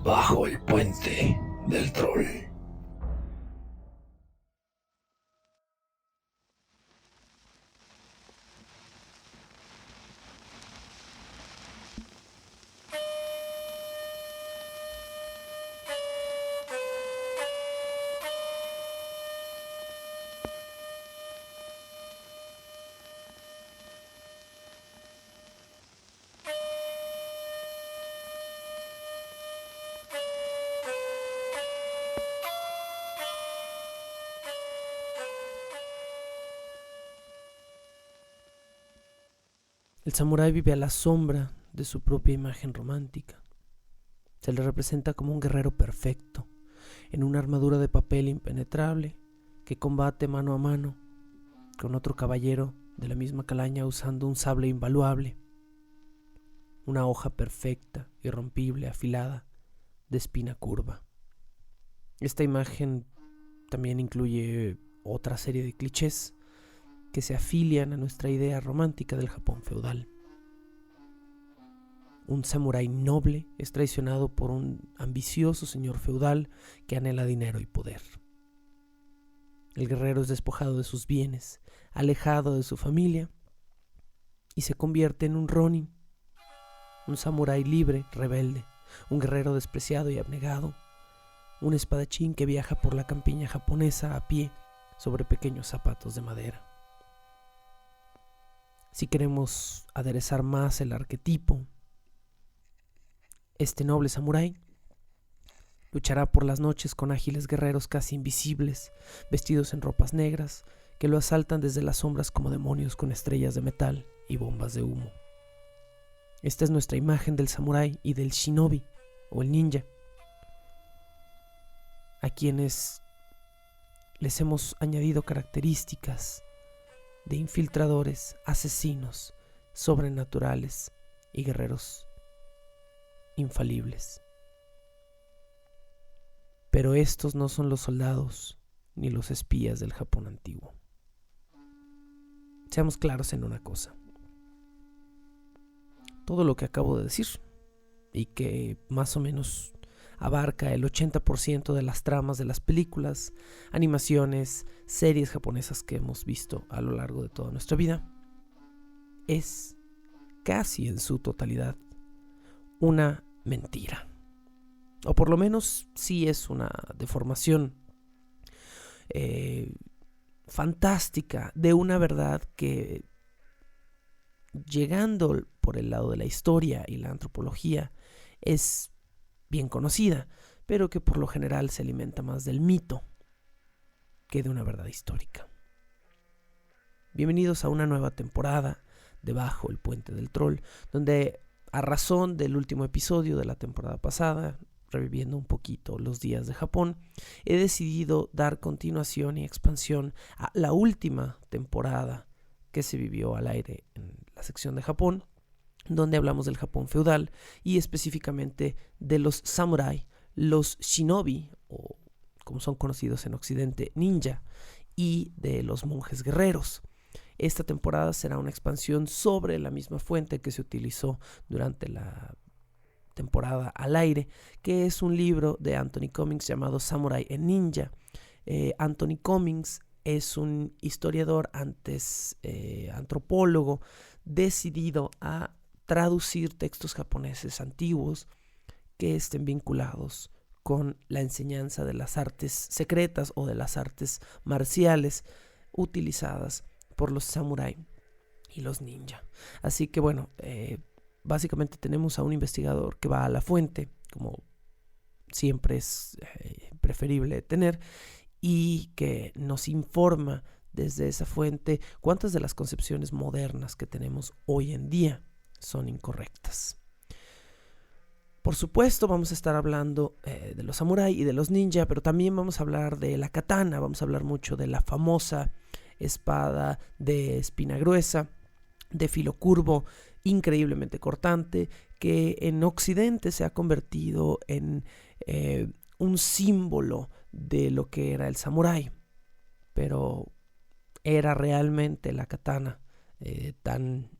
bajo el puente del troll. El samurái vive a la sombra de su propia imagen romántica. Se le representa como un guerrero perfecto, en una armadura de papel impenetrable, que combate mano a mano con otro caballero de la misma calaña usando un sable invaluable, una hoja perfecta, irrompible, afilada, de espina curva. Esta imagen también incluye otra serie de clichés que se afilian a nuestra idea romántica del Japón feudal. Un samurái noble es traicionado por un ambicioso señor feudal que anhela dinero y poder. El guerrero es despojado de sus bienes, alejado de su familia y se convierte en un ronin, un samurái libre, rebelde, un guerrero despreciado y abnegado, un espadachín que viaja por la campiña japonesa a pie sobre pequeños zapatos de madera. Si queremos aderezar más el arquetipo, este noble samurái luchará por las noches con ágiles guerreros casi invisibles, vestidos en ropas negras, que lo asaltan desde las sombras como demonios con estrellas de metal y bombas de humo. Esta es nuestra imagen del samurái y del shinobi, o el ninja, a quienes les hemos añadido características de infiltradores, asesinos, sobrenaturales y guerreros infalibles. Pero estos no son los soldados ni los espías del Japón antiguo. Seamos claros en una cosa. Todo lo que acabo de decir, y que más o menos abarca el 80% de las tramas de las películas, animaciones, series japonesas que hemos visto a lo largo de toda nuestra vida, es casi en su totalidad una mentira. O por lo menos sí es una deformación fantástica de una verdad que, llegando por el lado de la historia y la antropología, es bien conocida, pero que por lo general se alimenta más del mito que de una verdad histórica. Bienvenidos a una nueva temporada de Bajo el Puente del Troll, donde, a razón del último episodio de la temporada pasada, reviviendo un poquito los días de Japón, he decidido dar continuación y expansión a la última temporada que se vivió al aire en la sección de Japón, donde hablamos del Japón feudal y específicamente de los samurái, los shinobi, o como son conocidos en Occidente, ninja, y de los monjes guerreros. Esta temporada será una expansión sobre la misma fuente que se utilizó durante la temporada al aire, que es un libro de Anthony Cummings llamado Samurai and Ninja. Anthony Cummings es un historiador, antes antropólogo, decidido a traducir textos japoneses antiguos que estén vinculados con la enseñanza de las artes secretas o de las artes marciales utilizadas por los samurái y los ninja. Así que bueno, básicamente tenemos a un investigador que va a la fuente, como siempre es preferible tener, y que nos informa desde esa fuente cuántas de las concepciones modernas que tenemos hoy en día son incorrectas. Por supuesto, vamos a estar hablando de los samurái y de los ninja, pero también vamos a hablar de la katana, vamos a hablar mucho de la famosa espada de espina gruesa, de filo curvo, increíblemente cortante, que en Occidente se ha convertido en un símbolo de lo que era el samurái. Pero ¿era realmente la katana tan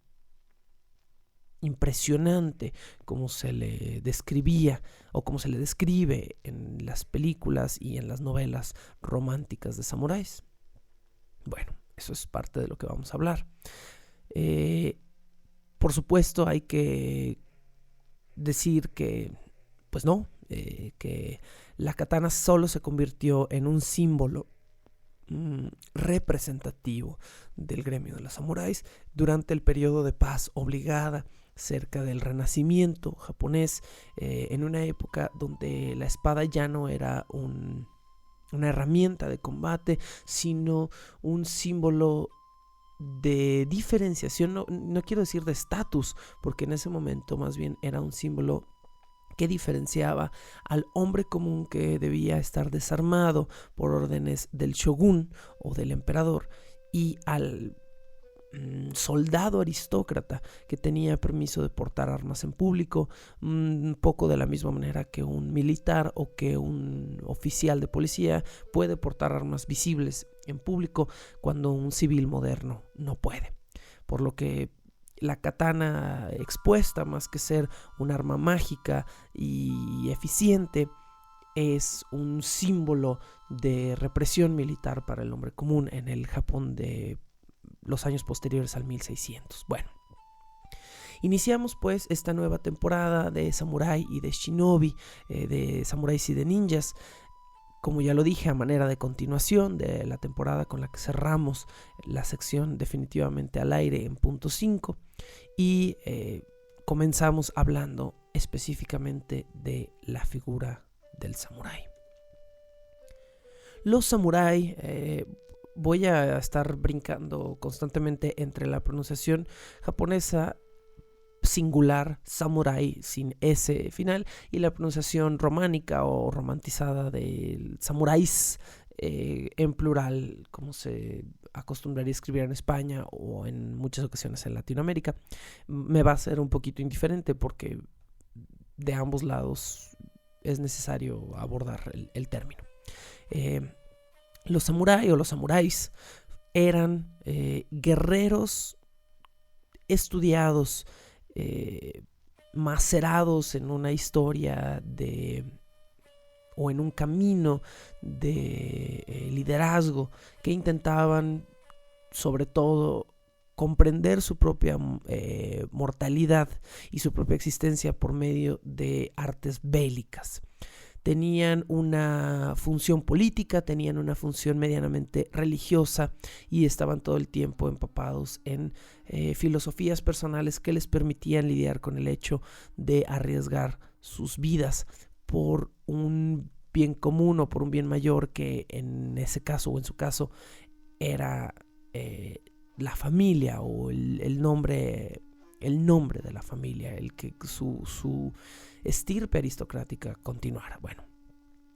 impresionante como se le describía o como se le describe en las películas y en las novelas románticas de samuráis. Bueno, eso es parte de lo que vamos a hablar. Por supuesto, hay que decir que, pues no, que la katana solo se convirtió en un símbolo representativo del gremio de los samuráis durante el periodo de paz obligada cerca del Renacimiento japonés, en una época donde la espada ya no era una herramienta de combate, sino un símbolo de diferenciación, no quiero decir de estatus, porque en ese momento más bien era un símbolo que diferenciaba al hombre común que debía estar desarmado por órdenes del shogun o del emperador y al soldado aristócrata que tenía permiso de portar armas en público, un poco de la misma manera que un militar o que un oficial de policía puede portar armas visibles en público cuando un civil moderno no puede. Por lo que la katana expuesta, más que ser un arma mágica y eficiente, es un símbolo de represión militar para el hombre común en el Japón de los años posteriores al 1600. Bueno, iniciamos pues esta nueva temporada de Samurai y de Shinobi, de samuráis y de ninjas, como ya lo dije, a manera de continuación de la temporada con la que cerramos la sección definitivamente al aire en punto 5, y comenzamos hablando específicamente de la figura del samurái. Los samurái, voy a estar brincando constantemente entre la pronunciación japonesa singular, samurai sin S final, y la pronunciación románica o romantizada de samuráis en plural, como se acostumbraría a escribir en España o en muchas ocasiones en Latinoamérica. Me va a ser un poquito indiferente porque de ambos lados es necesario abordar el término. Los samurái o los samuráis eran guerreros estudiados, macerados en una historia o en un camino de liderazgo, que intentaban sobre todo comprender su propia mortalidad y su propia existencia por medio de artes bélicas. Tenían una función política, tenían una función medianamente religiosa y estaban todo el tiempo empapados en filosofías personales que les permitían lidiar con el hecho de arriesgar sus vidas por un bien común o por un bien mayor, que en ese caso o en su caso era la familia o el nombre de la familia, el que su estirpe aristocrática continuara. Bueno,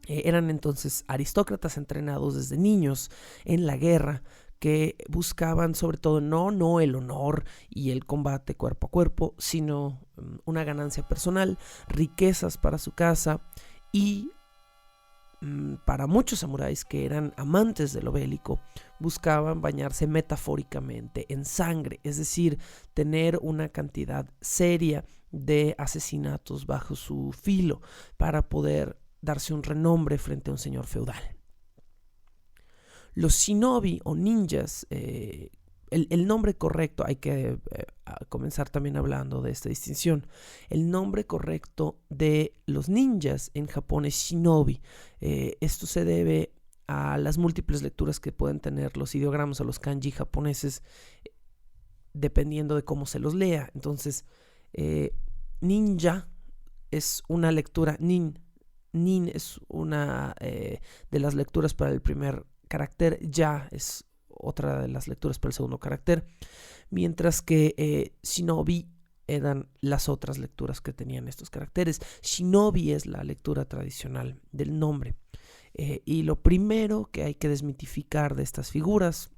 eran entonces aristócratas entrenados desde niños en la guerra, que buscaban sobre todo no el honor y el combate cuerpo a cuerpo, sino una ganancia personal, riquezas para su casa y para muchos samuráis que eran amantes de lo bélico, buscaban bañarse metafóricamente en sangre, es decir, tener una cantidad seria de asesinatos bajo su filo para poder darse un renombre frente a un señor feudal. Los shinobi o ninjas, el nombre correcto, hay que comenzar también hablando de esta distinción. El nombre correcto de los ninjas en Japón es shinobi. Esto se debe a las múltiples lecturas que pueden tener los ideogramas o los kanji japoneses, dependiendo de cómo se los lea. Entonces, ninja es una lectura, nin es una de las lecturas para el primer carácter, ya es otra de las lecturas para el segundo carácter, mientras que shinobi eran las otras lecturas que tenían estos caracteres. Shinobi es la lectura tradicional del nombre. Y lo primero que hay que desmitificar de estas figuras,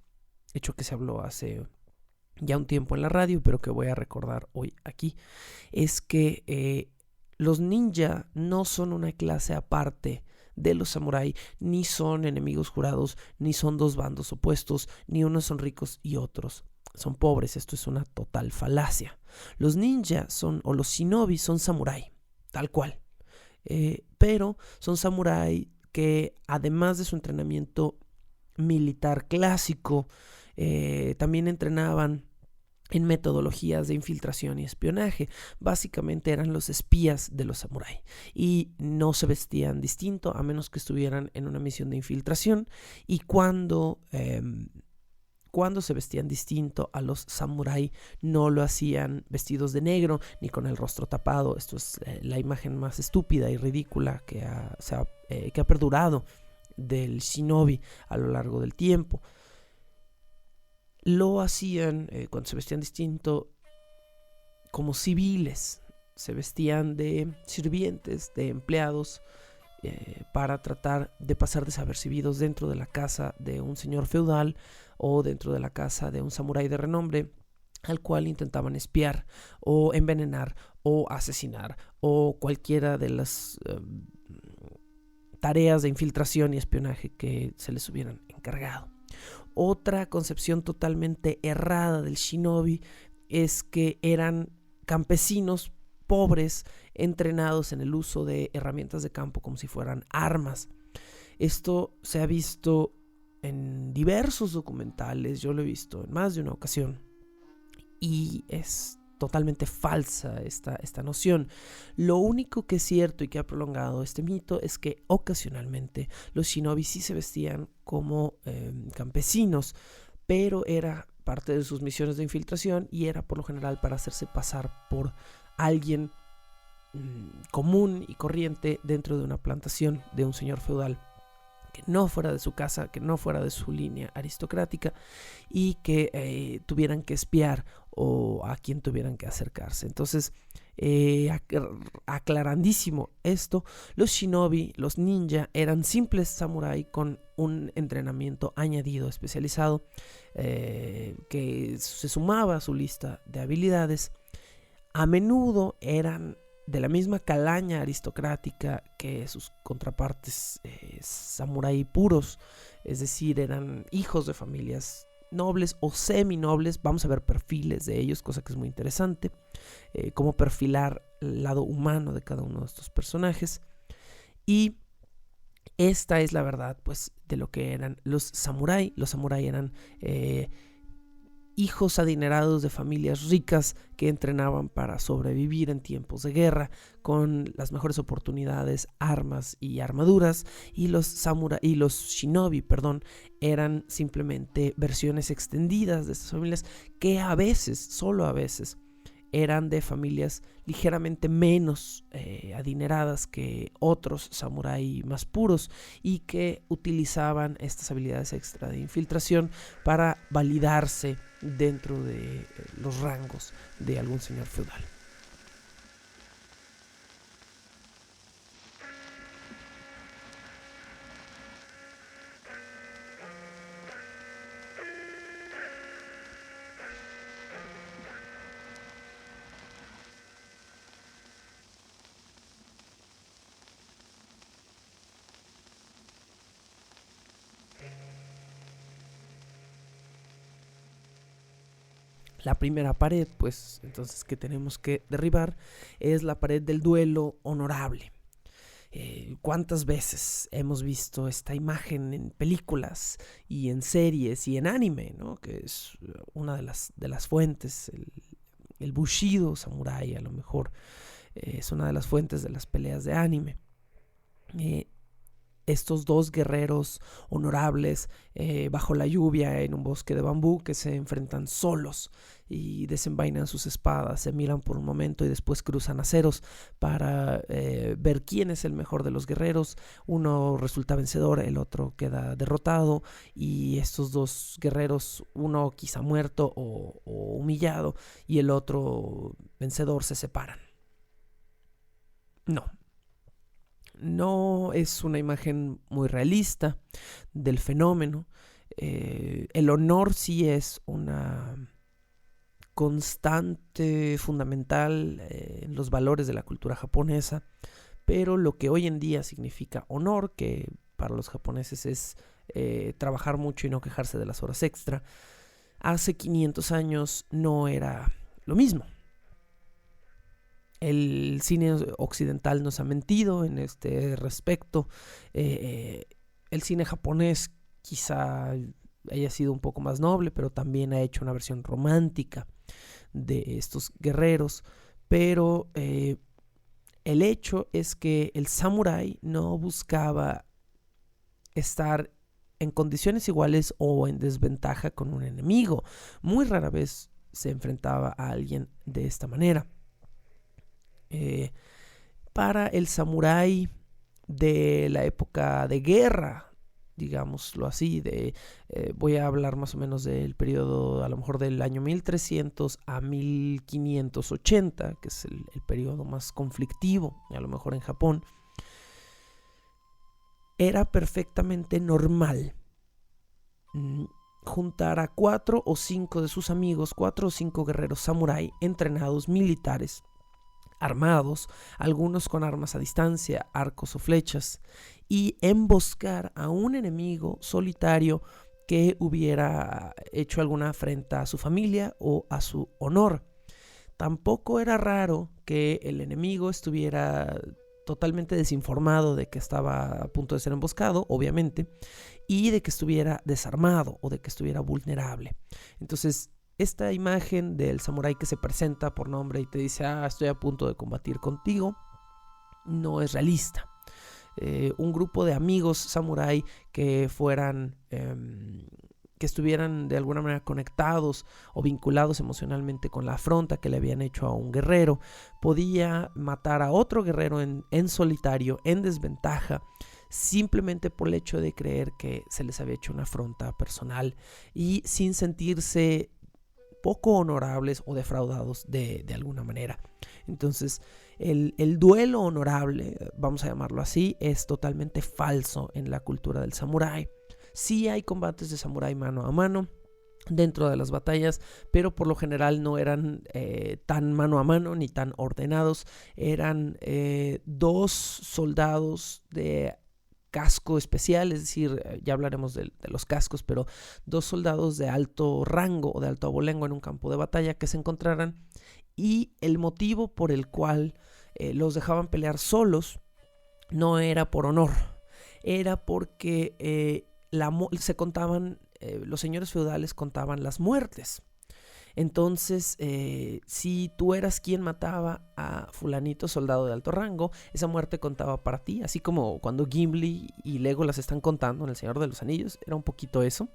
hecho que se habló hace ya un tiempo en la radio, pero que voy a recordar hoy aquí, es que los ninja no son una clase aparte de los samurái, ni son enemigos jurados, ni son dos bandos opuestos, ni unos son ricos y otros son pobres. Esto es una total falacia. Los ninja o los shinobi son samurái, tal cual. Pero son samurái que, además de su entrenamiento militar clásico, también entrenaban en metodologías de infiltración y espionaje. Básicamente eran los espías de los samurái y no se vestían distinto a menos que estuvieran en una misión de infiltración. Y cuando se vestían distinto a los samurái, no lo hacían vestidos de negro ni con el rostro tapado. Esto es la imagen más estúpida y ridícula que ha perdurado del shinobi a lo largo del tiempo. Lo hacían cuando se vestían distinto como civiles. Se vestían de sirvientes, de empleados, para tratar de pasar desapercibidos dentro de la casa de un señor feudal o dentro de la casa de un samurái de renombre, al cual intentaban espiar o envenenar o asesinar, o cualquiera de las tareas de infiltración y espionaje que se les hubieran encargado. Otra concepción totalmente errada del shinobi es que eran campesinos pobres entrenados en el uso de herramientas de campo como si fueran armas. Esto se ha visto en diversos documentales, yo lo he visto en más de una ocasión, y es totalmente falsa esta noción. Lo único que es cierto y que ha prolongado este mito es que ocasionalmente los shinobi sí se vestían como campesinos, pero era parte de sus misiones de infiltración y era por lo general para hacerse pasar por alguien común y corriente dentro de una plantación de un señor feudal que no fuera de su casa, que no fuera de su línea aristocrática, y que tuvieran que espiar o a quien tuvieran que acercarse. Entonces, aclarandísimo esto, los shinobi, los ninja, eran simples samurái con un entrenamiento añadido, especializado, que se sumaba a su lista de habilidades. A menudo eran de la misma calaña aristocrática que sus contrapartes samurái puros, es decir, eran hijos de familias nobles o seminobles. Vamos a ver perfiles de ellos, cosa que es muy interesante, cómo perfilar el lado humano de cada uno de estos personajes. Y esta es la verdad, pues, de lo que eran los samurái. Los samurái eran hijos adinerados de familias ricas que entrenaban para sobrevivir en tiempos de guerra con las mejores oportunidades, armas y armaduras, y los shinobi, eran simplemente versiones extendidas de estas familias que a veces, solo a veces, eran de familias ligeramente menos adineradas que otros samurái más puros y que utilizaban estas habilidades extra de infiltración para validarse dentro de los rangos de algún señor feudal. La primera pared, pues, entonces, que tenemos que derribar es la pared del duelo honorable. ¿Cuántas veces hemos visto esta imagen en películas y en series y en anime, ¿no? Que es una de las fuentes, el bushido samurái, a lo mejor es una de las fuentes de las peleas de anime. Estos dos guerreros honorables bajo la lluvia en un bosque de bambú que se enfrentan solos y desenvainan sus espadas, se miran por un momento y después cruzan aceros para ver quién es el mejor de los guerreros. Uno resulta vencedor, el otro queda derrotado, y estos dos guerreros, uno quizá muerto o humillado y el otro vencedor, se separan. No es una imagen muy realista del fenómeno. El honor sí es una constante fundamental en los valores de la cultura japonesa, pero lo que hoy en día significa honor, que para los japoneses es trabajar mucho y no quejarse de las horas extra, hace 500 años no era lo mismo. El cine occidental nos ha mentido en este respecto. El cine japonés quizá haya sido un poco más noble, pero también ha hecho una versión romántica de estos guerreros. Pero el hecho es que el samurái no buscaba estar en condiciones iguales o en desventaja con un enemigo. Muy rara vez se enfrentaba a alguien de esta manera. Para el samurái de la época de guerra, digámoslo así, voy a hablar más o menos del periodo, a lo mejor del año 1300 a 1580, que es el periodo más conflictivo, a lo mejor en Japón. Era perfectamente normal juntar a 4 o 5 de sus amigos, 4 o 5 guerreros samurái entrenados militares, armados, algunos con armas a distancia, arcos o flechas, y emboscar a un enemigo solitario que hubiera hecho alguna afrenta a su familia o a su honor. Tampoco era raro que el enemigo estuviera totalmente desinformado de que estaba a punto de ser emboscado, obviamente, y de que estuviera desarmado o de que estuviera vulnerable. Entonces, esta imagen del samurái que se presenta por nombre y te dice, estoy a punto de combatir contigo, no es realista. Un grupo de amigos samurái que fueran, que estuvieran de alguna manera conectados o vinculados emocionalmente con la afrenta que le habían hecho a un guerrero, podía matar a otro guerrero en solitario, en desventaja, simplemente por el hecho de creer que se les había hecho una afrenta personal y sin sentirse poco honorables o defraudados de alguna manera. Entonces, el duelo honorable, vamos a llamarlo así, es totalmente falso en la cultura del samurái. Sí hay combates de samurái mano a mano dentro de las batallas, pero por lo general no eran tan mano a mano ni tan ordenados. Eran 2 soldados de casco especial, es decir, ya hablaremos de los cascos, pero 2 soldados de alto rango o de alto abolengo en un campo de batalla que se encontraran, y el motivo por el cual los dejaban pelear solos no era por honor, era porque se contaban, los señores feudales contaban las muertes. Entonces, si tú eras quien mataba a fulanito soldado de alto rango, esa muerte contaba para ti, así como cuando Gimli y Legolas están contando en El Señor de los Anillos, era un poquito eso.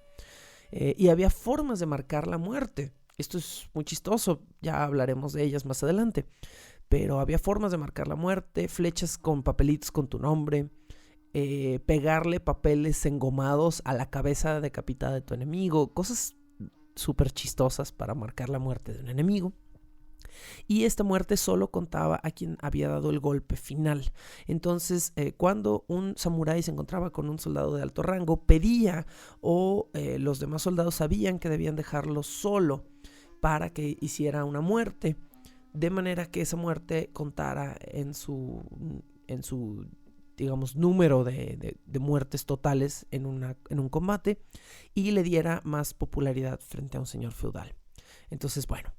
Y había formas de marcar la muerte. Esto es muy chistoso, ya hablaremos de ellas más adelante. Pero había formas de marcar la muerte, flechas con papelitos con tu nombre, pegarle papeles engomados a la cabeza decapitada de tu enemigo, cosas súper chistosas para marcar la muerte de un enemigo. Y esta muerte solo contaba a quien había dado el golpe final. Entonces, cuando un samurái se encontraba con un soldado de alto rango, pedía o los demás soldados sabían que debían dejarlo solo para que hiciera una muerte, de manera que esa muerte contara en su digamos, número de muertes totales en un combate y le diera más popularidad frente a un señor feudal. Entonces, bueno,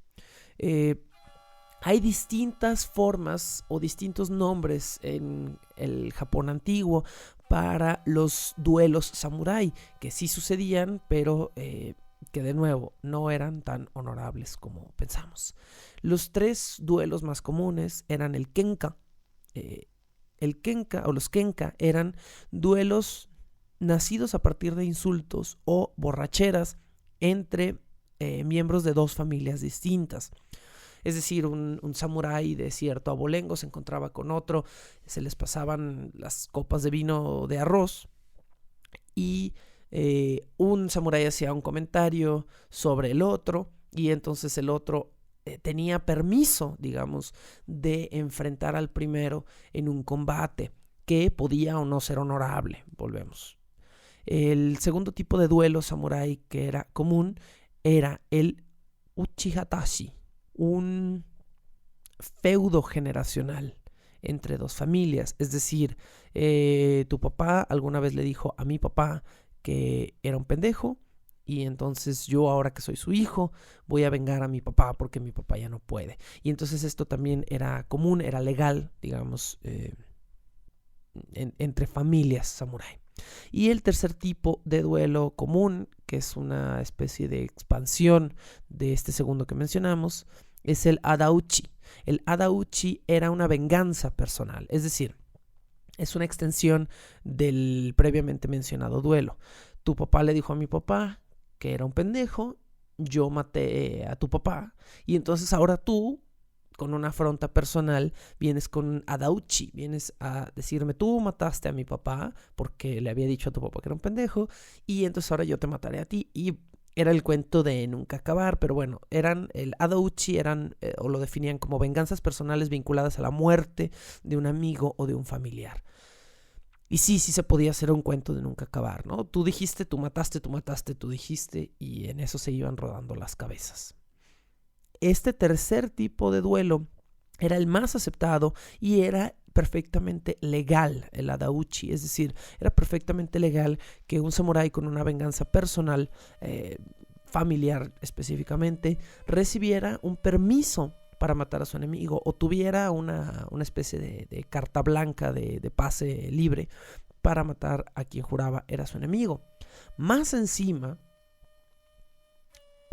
hay distintas formas o distintos nombres en el Japón antiguo para los duelos samurái, que sí sucedían, pero que de nuevo no eran tan honorables como pensamos. Los 3 duelos más comunes eran el kenka. El kenka o los kenka eran duelos nacidos a partir de insultos o borracheras entre miembros de 2 familias distintas. Es decir, un samurái de cierto abolengo se encontraba con otro, se les pasaban las copas de vino de arroz y un samurái hacía un comentario sobre el otro y entonces el otro tenía permiso, digamos, de enfrentar al primero en un combate que podía o no ser honorable. Volvemos. El segundo tipo de duelo samurái que era común era el uchihatashi, un feudo generacional entre 2 familias. Es decir, tu papá alguna vez le dijo a mi papá que era un pendejo y entonces yo, ahora que soy su hijo, voy a vengar a mi papá porque mi papá ya no puede. Y entonces esto también era común, era legal, digamos, entre familias samurái. Y el tercer tipo de duelo común, que es una especie de expansión de este segundo que mencionamos, es el adauchi. El adauchi era una venganza personal, es decir, es una extensión del previamente mencionado duelo. Tu papá le dijo a mi papá que era un pendejo, yo maté a tu papá, y entonces ahora tú, con una afronta personal, vienes con un adauchi, vienes a decirme, tú mataste a mi papá porque le había dicho a tu papá que era un pendejo, y entonces ahora yo te mataré a ti. Y era el cuento de nunca acabar, pero bueno, el adauchi o lo definían como venganzas personales vinculadas a la muerte de un amigo o de un familiar. Y sí se podía hacer un cuento de nunca acabar, ¿no? Tú dijiste, tú mataste, tú dijiste, y en eso se iban rodando las cabezas. Este tercer tipo de duelo era el más aceptado y era perfectamente legal, el adauchi, es decir, era perfectamente legal que un samurái con una venganza personal, familiar específicamente, recibiera un permiso para matar a su enemigo o tuviera una especie de carta blanca de pase libre para matar a quien juraba era su enemigo. Más encima,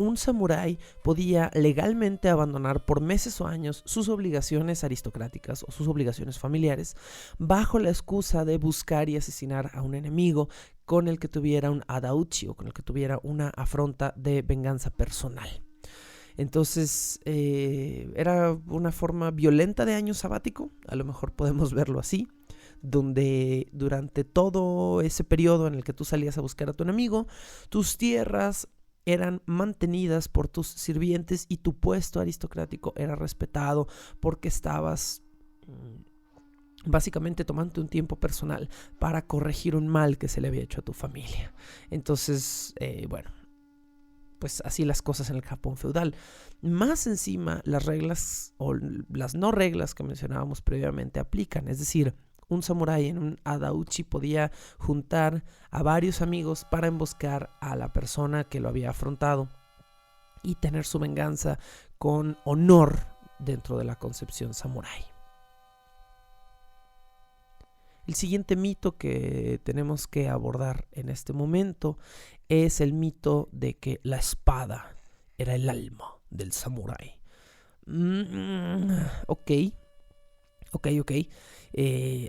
un samurái podía legalmente abandonar por meses o años sus obligaciones aristocráticas o sus obligaciones familiares bajo la excusa de buscar y asesinar a un enemigo con el que tuviera un adauchi o con el que tuviera una afronta de venganza personal. Entonces era una forma violenta de año sabático, a lo mejor podemos verlo así, donde durante todo ese periodo en el que tú salías a buscar a tu enemigo, tus tierras eran mantenidas por tus sirvientes y tu puesto aristocrático era respetado porque estabas básicamente tomando un tiempo personal para corregir un mal que se le había hecho a tu familia. Entonces, bueno, pues así las cosas en el Japón feudal. Más encima, las reglas o las no reglas que mencionábamos previamente aplican, es decir, un samurái en un adauchi podía juntar a varios amigos para emboscar a la persona que lo había afrontado y tener su venganza con honor dentro de la concepción samurái. El siguiente mito que tenemos que abordar en este momento es el mito de que la espada era el alma del samurái. Ok.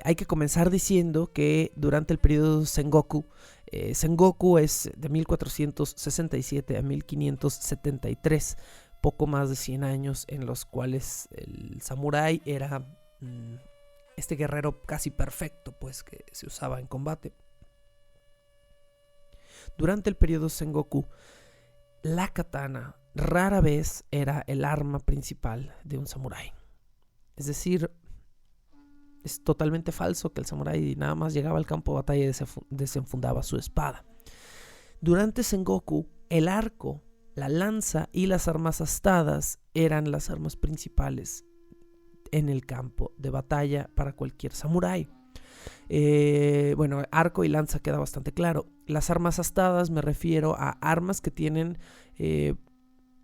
Hay que comenzar diciendo que durante el periodo Sengoku, Sengoku es de 1467 a 1573, poco más de 100 años en los cuales el samurái era este guerrero casi perfecto, pues, que se usaba en combate. Durante el periodo Sengoku, la katana rara vez era el arma principal de un samurái. Es decir, es totalmente falso que el samurái nada más llegaba al campo de batalla y desenfundaba su espada. Durante Sengoku, el arco, la lanza y las armas astadas eran las armas principales en el campo de batalla para cualquier samurái. Bueno, arco y lanza queda bastante claro. Las armas astadas me refiero a armas que tienen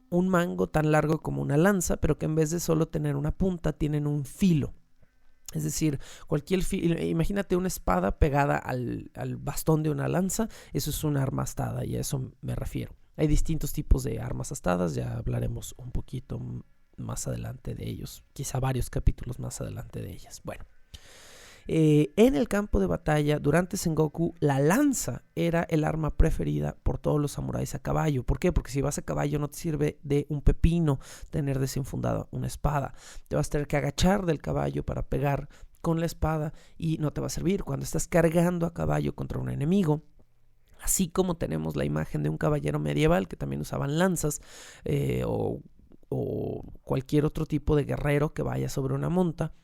un mango tan largo como una lanza, pero que en vez de solo tener una punta, tienen un filo. Es decir, cualquier filo, imagínate una espada pegada al bastón de una lanza, eso es una arma astada y a eso me refiero. Hay distintos tipos de armas astadas, ya hablaremos un poquito más adelante de ellos, quizá varios capítulos más adelante de ellas. Bueno, en el campo de batalla, durante Sengoku, la lanza era el arma preferida por todos los samuráis a caballo. ¿Por qué? Porque si vas a caballo no te sirve de un pepino tener desenfundada una espada. Te vas a tener que agachar del caballo para pegar con la espada y no te va a servir cuando estás cargando a caballo contra un enemigo. Así como tenemos la imagen de un caballero medieval que también usaban lanzas o cualquier otro tipo de guerrero que vaya sobre una monta,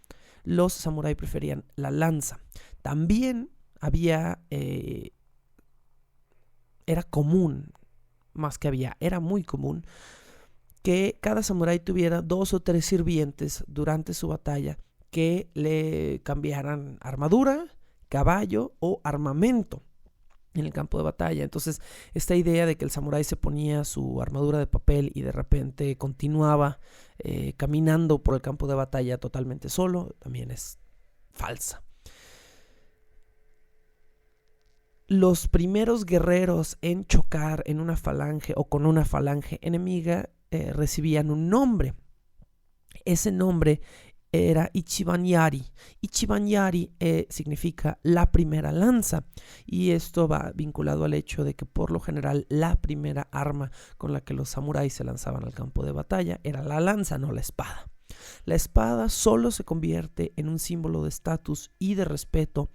los samuráis preferían la lanza. También era común, era muy común que cada samurái tuviera 2 o 3 sirvientes durante su batalla que le cambiaran armadura, caballo o armamento. en el campo de batalla. Entonces, esta idea de que el samurái se ponía su armadura de papel y de repente continuaba caminando por el campo de batalla totalmente solo, también es falsa. Los primeros guerreros en chocar en una falange o con una falange enemiga recibían un nombre. Ese nombre era Ichiban Yari. Ichiban Yari significa la primera lanza, y esto va vinculado al hecho de que por lo general la primera arma con la que los samuráis se lanzaban al campo de batalla era la lanza, no la espada. La espada solo se convierte en un símbolo de estatus y de respeto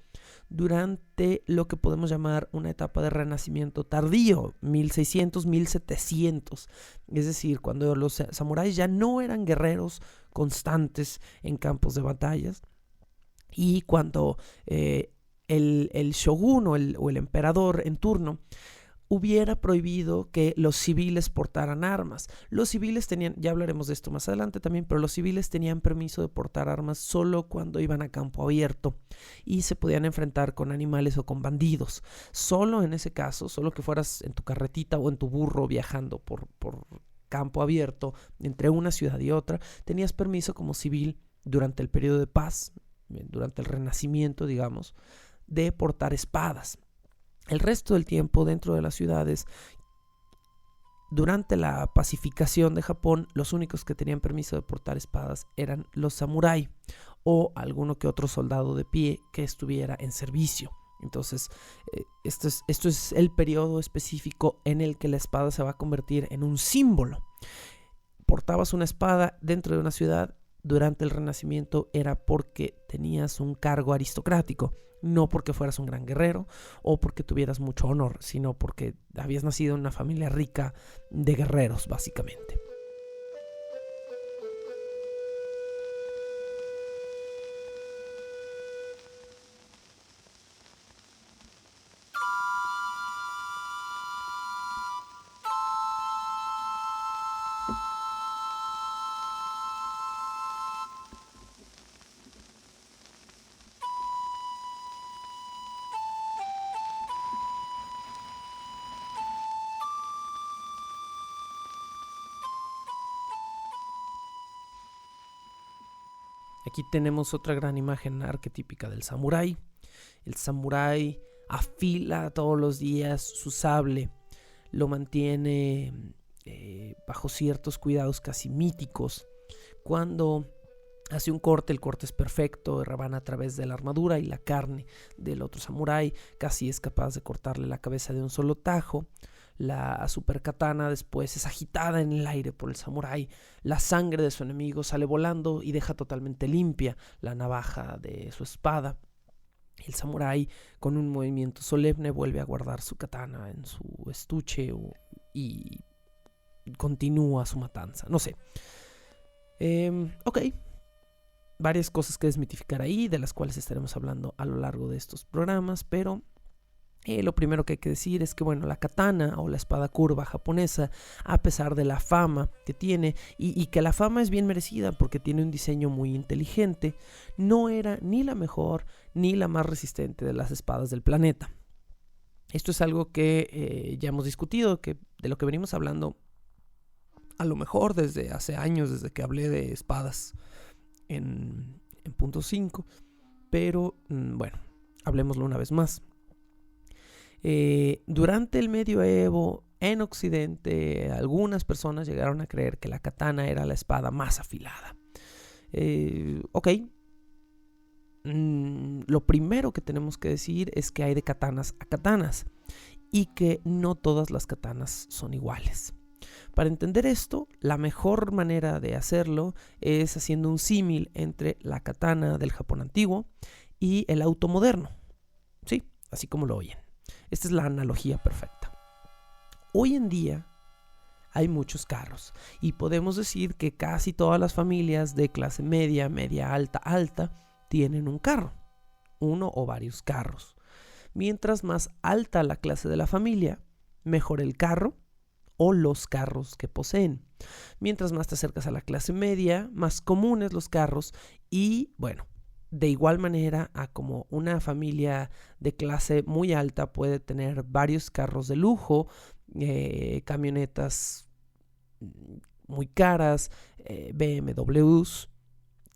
durante lo que podemos llamar una etapa de renacimiento tardío, 1600-1700. Es decir, cuando los samuráis ya no eran guerreros constantes en campos de batallas, y cuando el shogun o el emperador en turno hubiera prohibido que los civiles portaran armas. Los civiles tenían, ya hablaremos de esto más adelante también, pero los civiles tenían permiso de portar armas solo cuando iban a campo abierto y se podían enfrentar con animales o con bandidos. Solo en ese caso, solo que fueras en tu carretita o en tu burro viajando por campo abierto entre una ciudad y otra, tenías permiso como civil durante el periodo de paz, durante el Renacimiento, digamos, de portar espadas. El resto del tiempo dentro de las ciudades, durante la pacificación de Japón, los únicos que tenían permiso de portar espadas eran los samurái o alguno que otro soldado de pie que estuviera en servicio. Entonces, esto es el periodo específico en el que la espada se va a convertir en un símbolo. Portabas una espada dentro de una ciudad durante el Renacimiento era porque tenías un cargo aristocrático, no porque fueras un gran guerrero o porque tuvieras mucho honor, sino porque habías nacido en una familia rica de guerreros, básicamente. Aquí tenemos otra gran imagen arquetípica del samurái. El samurái afila todos los días su sable, lo mantiene bajo ciertos cuidados casi míticos. Cuando hace un corte, el corte es perfecto, rebana a través de la armadura y la carne del otro samurái, casi es capaz de cortarle la cabeza de un solo tajo. La super katana después es agitada en el aire por el samurái. La sangre de su enemigo sale volando y deja totalmente limpia la navaja de su espada. El samurái, con un movimiento solemne, vuelve a guardar su katana en su estuche y continúa su matanza. No sé. Ok. Varias cosas que desmitificar ahí, de las cuales estaremos hablando a lo largo de estos programas, pero lo primero que hay que decir es que, bueno, la katana o la espada curva japonesa, a pesar de la fama que tiene, y que la fama es bien merecida porque tiene un diseño muy inteligente, no era ni la mejor ni la más resistente de las espadas del planeta. Esto es algo que ya hemos discutido, que de lo que venimos hablando a lo mejor desde hace años, desde que hablé de espadas en punto 5, pero bueno, hablemoslo una vez más. Durante el medioevo en Occidente, algunas personas llegaron a creer que la katana era la espada más afilada. Ok. Lo primero que tenemos que decir es que hay de katanas a katanas y que no todas las katanas son iguales. Para entender esto, la mejor manera de hacerlo es haciendo un símil entre la katana del Japón antiguo y el auto moderno. Sí, así como lo oyen. Esta es la analogía perfecta. Hoy en día hay muchos carros y podemos decir que casi todas las familias de clase media, media alta, alta tienen un carro, uno o varios carros. Mientras más alta la clase de la familia, mejor el carro o los carros que poseen. Mientras más te acercas a la clase media, más comunes los carros y, bueno, de igual manera a como una familia de clase muy alta puede tener varios carros de lujo, camionetas muy caras, BMWs,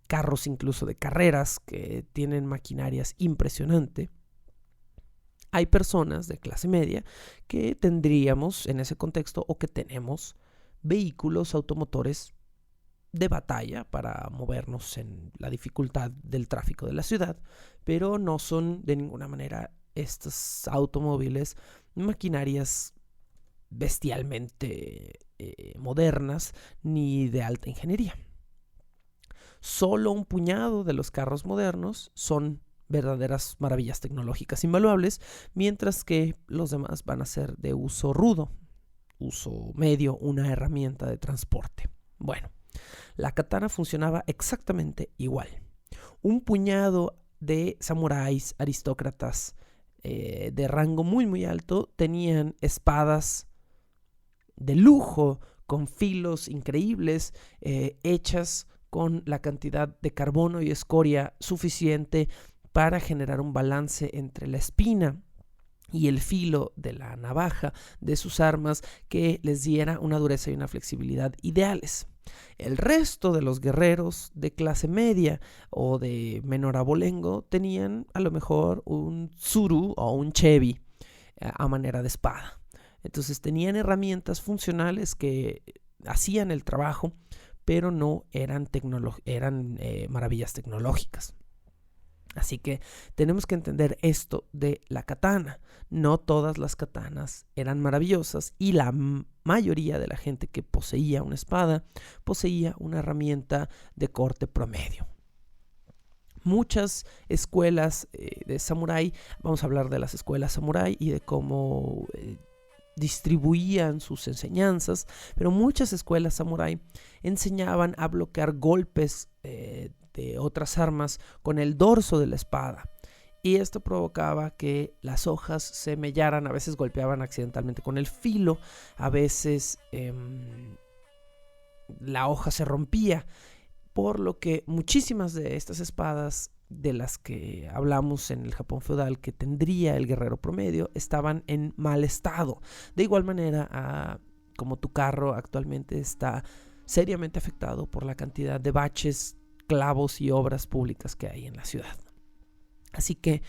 carros incluso de carreras que tienen maquinarias impresionantes. Hay personas de clase media que tendríamos en ese contexto o que tenemos vehículos automotores de batalla para movernos en la dificultad del tráfico de la ciudad, pero no son de ninguna manera estos automóviles maquinarias bestialmente modernas ni de alta ingeniería. Solo un puñado de los carros modernos son verdaderas maravillas tecnológicas invaluables, mientras que los demás van a ser de uso rudo, uso medio, una herramienta de transporte. Bueno, la katana funcionaba exactamente igual. Un puñado de samuráis aristócratas de rango muy muy alto tenían espadas de lujo con filos increíbles, hechas con la cantidad de carbono y escoria suficiente para generar un balance entre la espina y el filo de la navaja de sus armas que les diera una dureza y una flexibilidad ideales. El resto de los guerreros de clase media o de menor abolengo tenían a lo mejor un tsuru o un chebi a manera de espada. Entonces tenían herramientas funcionales que hacían el trabajo, pero no eran maravillas tecnológicas. Así que tenemos que entender esto de la katana. No todas las katanas eran maravillosas y la mayoría de la gente que poseía una espada poseía una herramienta de corte promedio. Muchas escuelas de samurái, vamos a hablar de las escuelas samurái y de cómo distribuían sus enseñanzas, pero muchas escuelas samurái enseñaban a bloquear golpes de otras armas con el dorso de la espada, y esto provocaba que las hojas se mellaran, a veces golpeaban accidentalmente con el filo, a veces la hoja se rompía, por lo que muchísimas de estas espadas de las que hablamos en el Japón feudal que tendría el guerrero promedio estaban en mal estado. De igual manera, como tu carro actualmente está seriamente afectado por la cantidad de baches, clavos y obras públicas que hay en la ciudad. Así que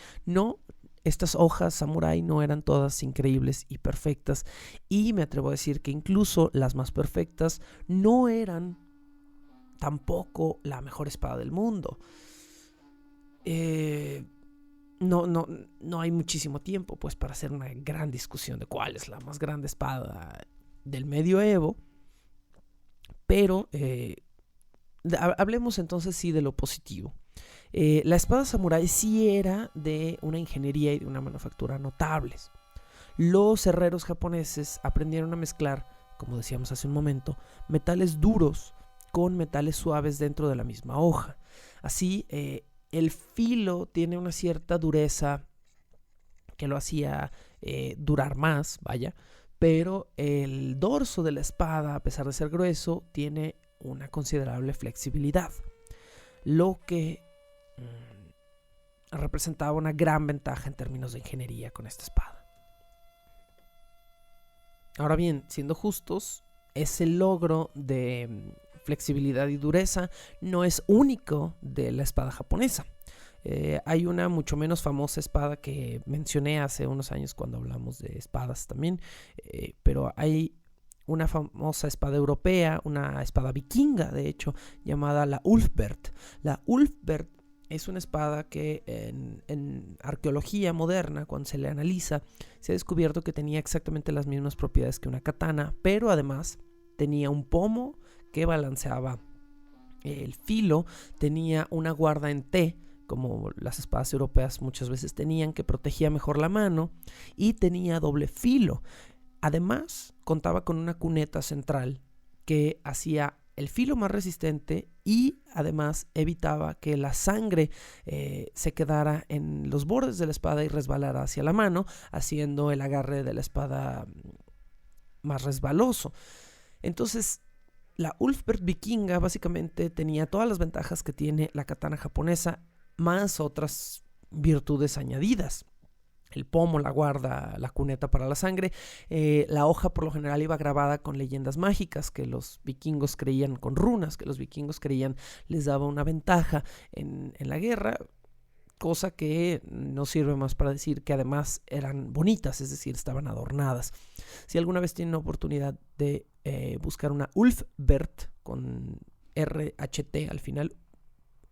estas hojas samurái no eran todas increíbles y perfectas, y me atrevo a decir que incluso las más perfectas no eran tampoco la mejor espada del mundo. No hay muchísimo tiempo pues para hacer una gran discusión de cuál es la más grande espada del medioevo, pero hablemos entonces sí de lo positivo. La espada samurái sí era de una ingeniería y de una manufactura notables. Los herreros japoneses aprendieron a mezclar, como decíamos hace un momento, metales duros con metales suaves dentro de la misma hoja. Así, el filo tiene una cierta dureza que lo hacía durar más, pero el dorso de la espada, a pesar de ser grueso, tiene una considerable flexibilidad, lo que representaba una gran ventaja en términos de ingeniería con esta espada. Ahora bien, siendo justos, ese logro de flexibilidad y dureza no es único de la espada japonesa. Hay una mucho menos famosa espada que mencioné hace unos años cuando hablamos de espadas también, pero hay una famosa espada europea, una espada vikinga de hecho, llamada la Ulfbert. La Ulfbert es una espada que en arqueología moderna, cuando se le analiza, se ha descubierto que tenía exactamente las mismas propiedades que una katana, pero además tenía un pomo que balanceaba el filo, tenía una guarda en T, como las espadas europeas muchas veces tenían, que protegía mejor la mano, y tenía doble filo. Además, contaba con una cuneta central que hacía el filo más resistente y además evitaba que la sangre se quedara en los bordes de la espada y resbalara hacia la mano, haciendo el agarre de la espada más resbaloso. Entonces, la Ulfbert vikinga básicamente tenía todas las ventajas que tiene la katana japonesa más otras virtudes añadidas. El pomo, la guarda, la cuneta para la sangre. La hoja por lo general iba grabada con leyendas mágicas que los vikingos creían, con runas que los vikingos creían les daba una ventaja en la guerra, cosa que no sirve más para decir que además eran bonitas, es decir, estaban adornadas. Si alguna vez tienen la oportunidad de buscar una Ulfbert con RHT al final,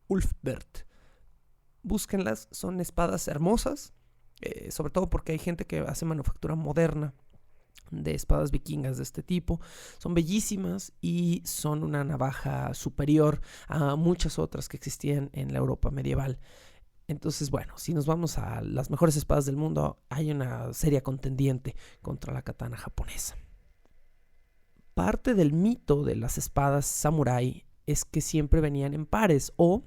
Ulfbert, búsquenlas, son espadas hermosas. Sobre todo porque hay gente que hace manufactura moderna de espadas vikingas de este tipo. Son bellísimas y son una navaja superior a muchas otras que existían en la Europa medieval. Entonces, bueno, si nos vamos a las mejores espadas del mundo, hay una seria contendiente contra la katana japonesa. Parte del mito de las espadas samurái es que siempre venían en pares, o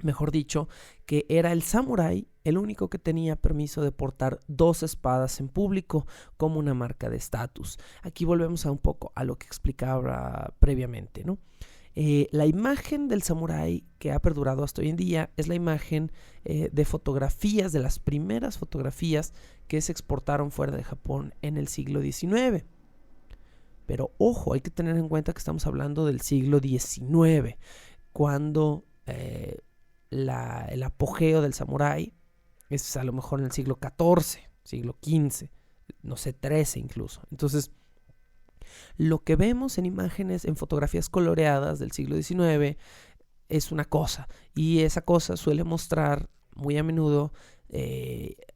mejor dicho, que era el samurái el único que tenía permiso de portar 2 espadas en público como una marca de estatus. Aquí volvemos a un poco a lo que explicaba previamente, ¿no? La imagen del samurái que ha perdurado hasta hoy en día es la imagen de fotografías, de las primeras fotografías que se exportaron fuera de Japón en el siglo XIX. Pero ojo, hay que tener en cuenta que estamos hablando del siglo XIX, cuando el apogeo del samurái es a lo mejor en el siglo XIV, siglo XV, no sé, XIII incluso. Entonces, lo que vemos en imágenes, en fotografías coloreadas del siglo XIX es una cosa, y esa cosa suele mostrar muy a menudo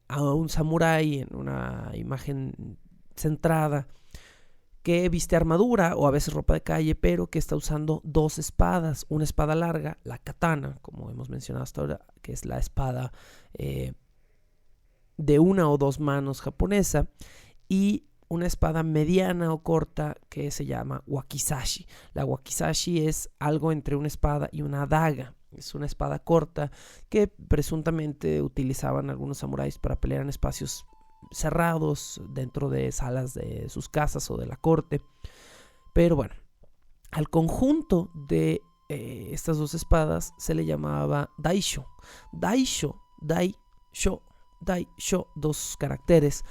a un samurái en una imagen centrada que viste armadura o a veces ropa de calle, pero que está usando 2 espadas, una espada larga, la katana, como hemos mencionado hasta ahora, que es la espada de 1 o 2 manos japonesa, y una espada mediana o corta que se llama wakizashi. La wakizashi es algo entre una espada y una daga. Es una espada corta que presuntamente utilizaban algunos samuráis para pelear en espacios cerrados dentro de salas de sus casas o de la corte. Pero bueno, al conjunto de estas 2 espadas se le llamaba daisho. Daisho, 2 caracteres,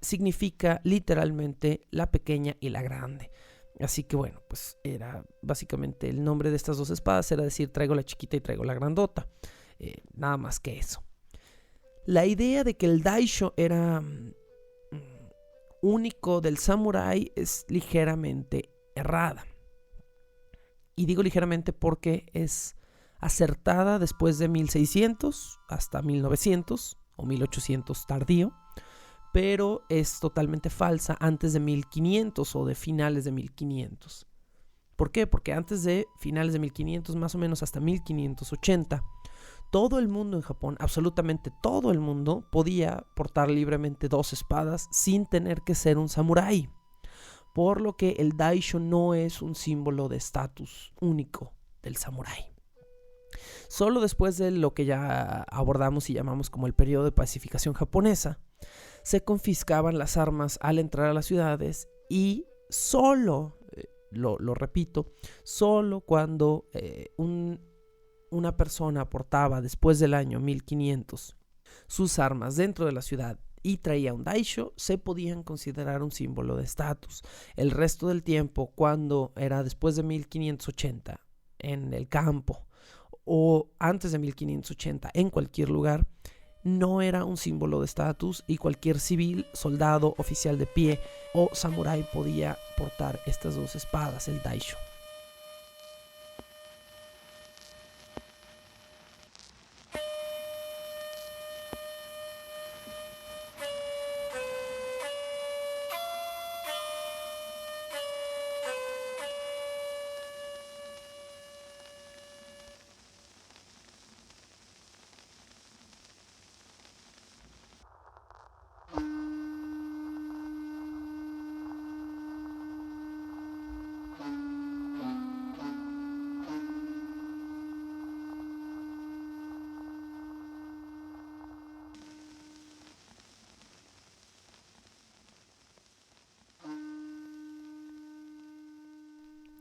significa literalmente la pequeña y la grande. Así que bueno, pues era básicamente el nombre de estas 2 espadas, era decir, traigo la chiquita y traigo la grandota. Nada más que eso. La idea de que el daisho era único del samurái es ligeramente errada. Y digo ligeramente porque es acertada después de 1600 hasta 1900 o 1800 tardío, pero es totalmente falsa antes de 1500 o de finales de 1500. ¿Por qué? Porque antes de finales de 1500, más o menos hasta 1580, todo el mundo en Japón, absolutamente todo el mundo, podía portar libremente 2 espadas sin tener que ser un samurái. Por lo que el daisho no es un símbolo de estatus único del samurái. Solo después de lo que ya abordamos y llamamos como el periodo de pacificación japonesa, se confiscaban las armas al entrar a las ciudades, y solo, lo repito, solo cuando una persona portaba después del año 1500 sus armas dentro de la ciudad y traía un daisho, se podían considerar un símbolo de estatus. El resto del tiempo, cuando era después de 1580 en el campo o antes de 1580 en cualquier lugar, no era un símbolo de estatus, y cualquier civil, soldado, oficial de pie o samurái podía portar estas 2 espadas, el daisho.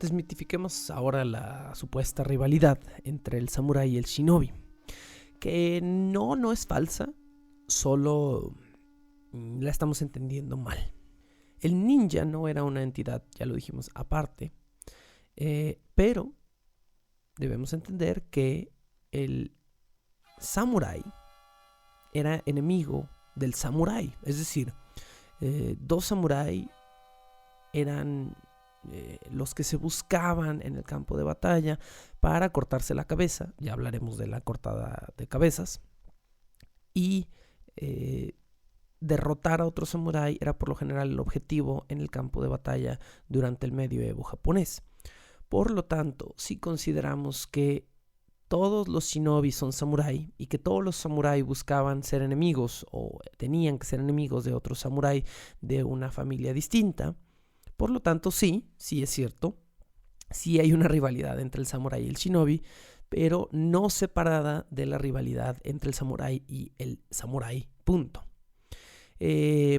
Desmitifiquemos ahora la supuesta rivalidad entre el samurái y el shinobi. que no es falsa, solo la estamos entendiendo mal. El ninja no era una entidad, ya lo dijimos, aparte, pero debemos entender que el samurái era enemigo del samurái. Es decir, dos samuráis eran los que se buscaban en el campo de batalla para cortarse la cabeza. Ya hablaremos de la cortada de cabezas. Y derrotar a otro samurái era por lo general el objetivo en el campo de batalla durante el medioevo japonés. Por lo tanto, si consideramos que todos los shinobi son samurái y que todos los samurái buscaban ser enemigos o tenían que ser enemigos de otro samurái de una familia distinta, por lo tanto sí es cierto, sí hay una rivalidad entre el samurái y el shinobi, pero no separada de la rivalidad entre el samurái y el samurái, punto.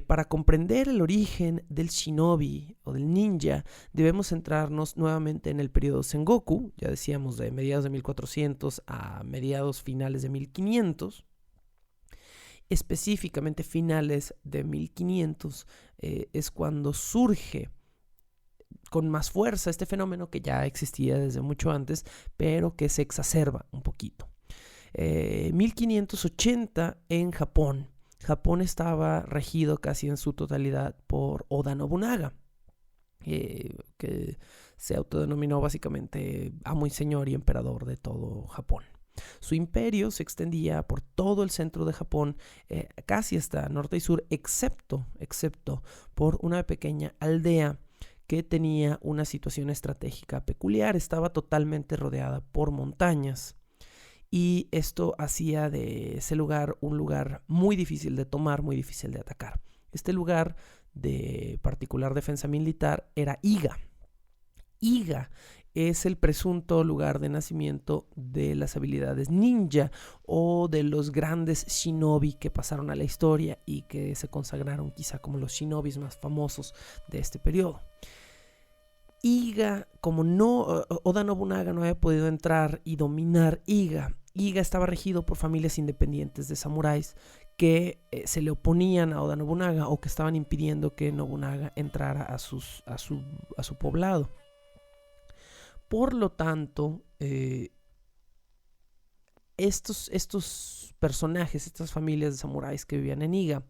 Para comprender el origen del shinobi o del ninja, debemos centrarnos nuevamente en el periodo Sengoku, ya decíamos de mediados de 1400 a mediados finales de 1500. Específicamente finales de 1500 es cuando surge con más fuerza este fenómeno que ya existía desde mucho antes, pero que se exacerba un poquito. 1580 en Japón. Japón estaba regido casi en su totalidad por Oda Nobunaga, que se autodenominó básicamente amo y señor y emperador de todo Japón. Su imperio se extendía por todo el centro de Japón, casi hasta norte y sur, excepto por una pequeña aldea que tenía una situación estratégica peculiar. Estaba totalmente rodeada por montañas. Y esto hacía de ese lugar un lugar muy difícil de tomar, muy difícil de atacar. Este lugar de particular defensa militar era Iga. Iga es el presunto lugar de nacimiento de las habilidades ninja o de los grandes shinobi que pasaron a la historia y que se consagraron quizá como los shinobis más famosos de este periodo. Iga, como Oda Nobunaga no había podido entrar y dominar Iga estaba regido por familias independientes de samuráis que se le oponían a Oda Nobunaga o que estaban impidiendo que Nobunaga entrara a su poblado. Por lo tanto, estos personajes, estas familias de samuráis que vivían en Iga,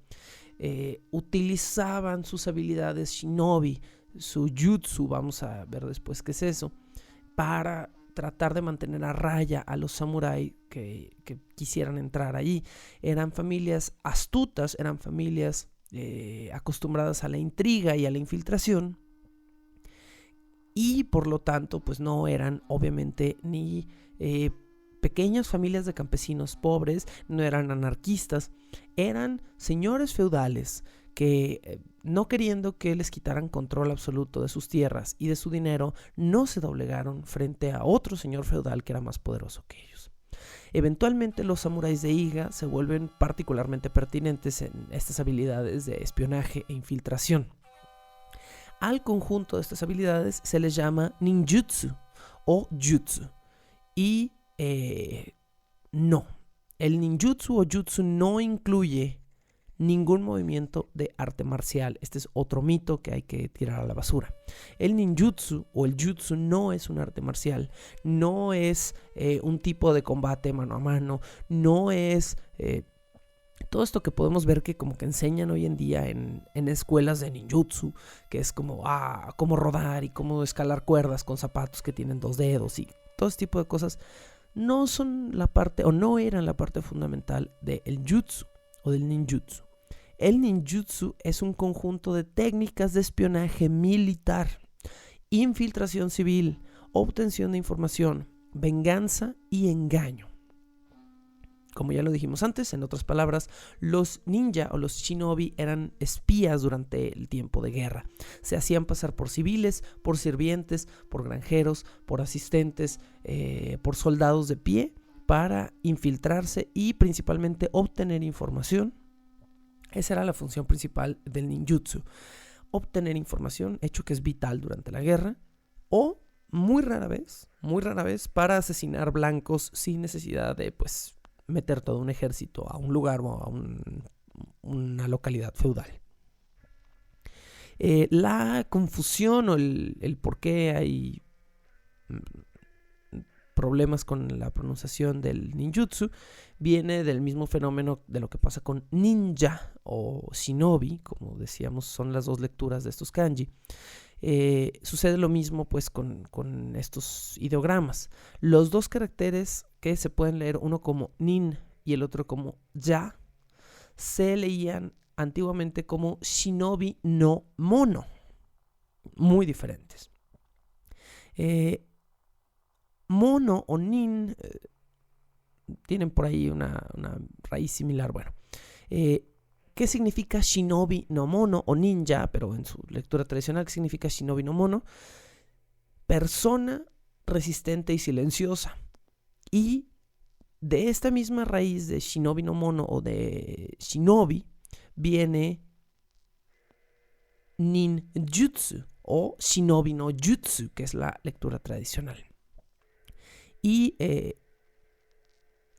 utilizaban sus habilidades shinobi, su jutsu, vamos a ver después qué es eso, para tratar de mantener a raya a los samuráis que quisieran entrar allí. Eran familias astutas, eran familias acostumbradas a la intriga y a la infiltración, y por lo tanto pues no eran obviamente ni pequeñas familias de campesinos pobres, no eran anarquistas, eran señores feudales que no queriendo que les quitaran control absoluto de sus tierras y de su dinero, no se doblegaron frente a otro señor feudal que era más poderoso que ellos. Eventualmente los samuráis de Iga se vuelven particularmente pertinentes en estas habilidades de espionaje e infiltración. Al conjunto de estas habilidades se les llama ninjutsu o jutsu. Y no, el ninjutsu o jutsu no incluye ningún movimiento de arte marcial. Este es otro mito que hay que tirar a la basura. El ninjutsu o el jutsu no es un arte marcial, no es un tipo de combate mano a mano, no es todo esto que podemos ver que como que enseñan hoy en día en escuelas de ninjutsu, que es como cómo rodar y cómo escalar cuerdas con zapatos que tienen 2 dedos y todo este tipo de cosas. No son la parte o no eran la parte fundamental del jutsu o del ninjutsu. El ninjutsu es un conjunto de técnicas de espionaje militar, infiltración civil, obtención de información, venganza y engaño. Como ya lo dijimos antes, en otras palabras, los ninja o los shinobi eran espías durante el tiempo de guerra. Se hacían pasar por civiles, por sirvientes, por granjeros, por asistentes, por soldados de pie para infiltrarse y principalmente obtener información. Esa era la función principal del ninjutsu. Obtener información, hecho que es vital durante la guerra, o muy rara vez, para asesinar blancos sin necesidad de meter todo un ejército a un lugar o a una localidad feudal. La confusión o el por qué hay problemas con la pronunciación del ninjutsu viene del mismo fenómeno de lo que pasa con ninja o shinobi, como decíamos, son las dos lecturas de estos kanji. Sucede lo mismo pues con estos ideogramas. Los dos caracteres que se pueden leer, uno como nin y el otro como ya, se leían antiguamente como shinobi no mono, muy diferentes. Mono o nin tienen por ahí una raíz similar. Bueno, ¿qué significa shinobi no mono o ninja? Pero en su lectura tradicional, ¿qué significa shinobi no mono? Persona resistente y silenciosa. Y de esta misma raíz de shinobi no mono o de shinobi viene ninjutsu o shinobi no jutsu, que es la lectura tradicional. Y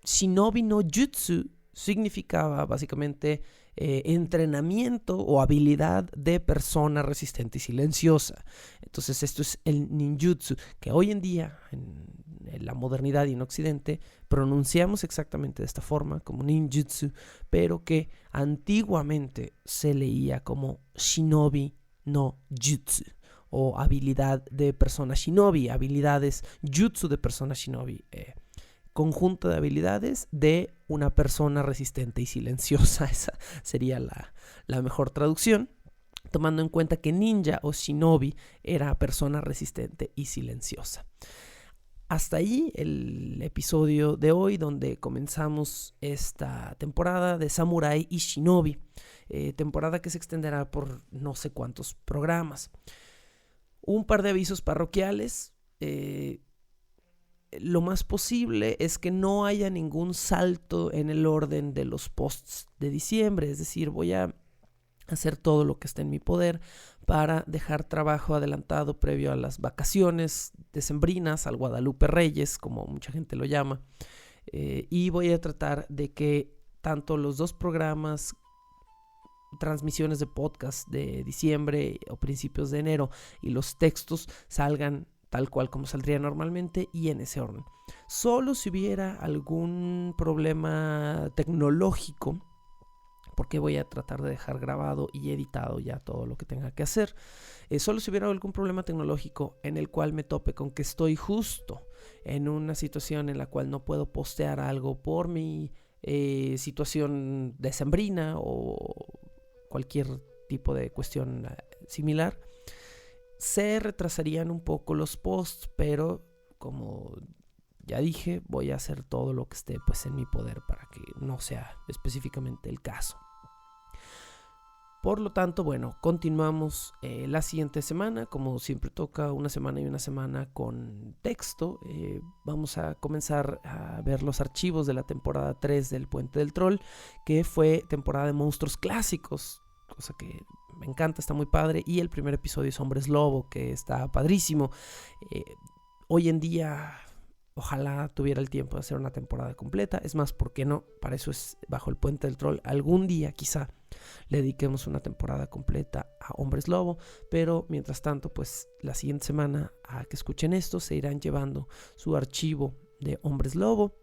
shinobi no jutsu significaba básicamente entrenamiento o habilidad de persona resistente y silenciosa. Entonces esto es el ninjutsu, que hoy en día en la modernidad y en Occidente pronunciamos exactamente de esta forma, como ninjutsu, pero que antiguamente se leía como shinobi no jutsu, o habilidad de persona shinobi, habilidades jutsu de persona shinobi, conjunto de habilidades de una persona resistente y silenciosa. Esa sería la mejor traducción, tomando en cuenta que ninja o shinobi era persona resistente y silenciosa. Hasta ahí el episodio de hoy, donde comenzamos esta temporada de Samurai y Shinobi, temporada que se extenderá por no sé cuántos programas. Un par de avisos parroquiales. Lo más posible es que no haya ningún salto en el orden de los posts de diciembre. Es decir, voy a hacer todo lo que esté en mi poder para dejar trabajo adelantado previo a las vacaciones decembrinas, al Guadalupe Reyes, como mucha gente lo llama. Y voy a tratar de que tanto los dos programas, transmisiones de podcast de diciembre o principios de enero, y los textos salgan tal cual como saldría normalmente y en ese orden. Solo si hubiera algún problema tecnológico, porque voy a tratar de dejar grabado y editado ya todo lo que tenga que hacer, solo si hubiera algún problema tecnológico en el cual me tope con que estoy justo en una situación en la cual no puedo postear algo por mi situación decembrina o cualquier tipo de cuestión similar, se retrasarían un poco los posts, pero como ya dije, voy a hacer todo lo que esté pues en mi poder para que no sea específicamente el caso. Por lo tanto, bueno, continuamos la siguiente semana, como siempre toca una semana y una semana con texto. Vamos a comenzar a ver los archivos de la temporada 3 del Puente del Troll, que fue temporada de monstruos clásicos, cosa que me encanta, está muy padre. Y el primer episodio es Hombres Lobo, que está padrísimo. Hoy en día, ojalá tuviera el tiempo de hacer una temporada completa. Es más, ¿por qué no? Para eso es Bajo el Puente del Troll. Algún día quizá le dediquemos una temporada completa a Hombres Lobo, pero mientras tanto, pues la siguiente semana a que escuchen esto se irán llevando su archivo de Hombres Lobo.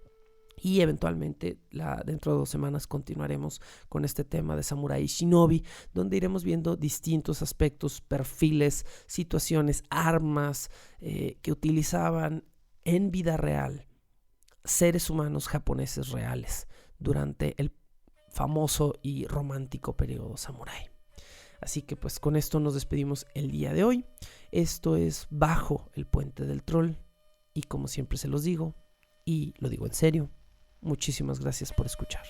Y eventualmente dentro de 2 semanas continuaremos con este tema de Samurai y Shinobi, donde iremos viendo distintos aspectos, perfiles, situaciones, armas que utilizaban en vida real seres humanos japoneses reales durante el famoso y romántico periodo samurái. Así que pues con esto nos despedimos el día de hoy. Esto es Bajo el Puente del Troll, y como siempre se los digo, y lo digo en serio, muchísimas gracias por escuchar.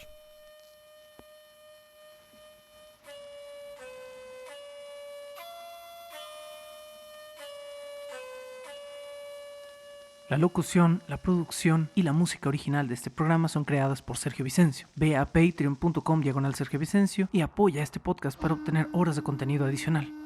La locución, la producción y la música original de este programa son creadas por Sergio Vicencio. Ve a patreon.com/Sergio Vicencio y apoya este podcast para obtener horas de contenido adicional.